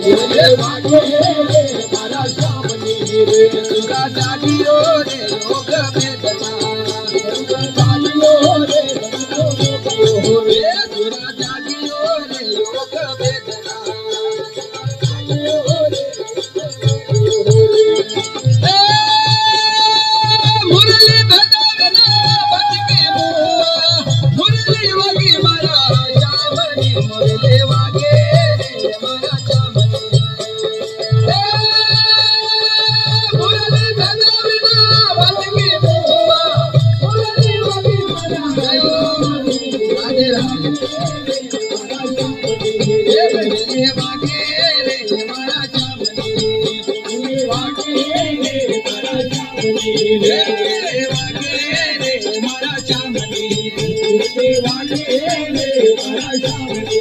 रे वागे रे मारा श्यामनी रे तुरा जागियो रे योग वेदना तुरा जागियो रे तुरा जागियो रे योग वेदना मुरली भजवना भजके बुआ मुरली वागे मारा श्यामनी मुरली वागे रे मारा श्यामनी मुरली भजवना भजके बुआ मुरली वागे मारा श्यामनी राधे राधे मुरली वागे रे मारा श्यामनी मुरली वागे रे मारा श्यामनी रे वागे रे मारा श्यामनी रे वागे रे मारा श्यामनी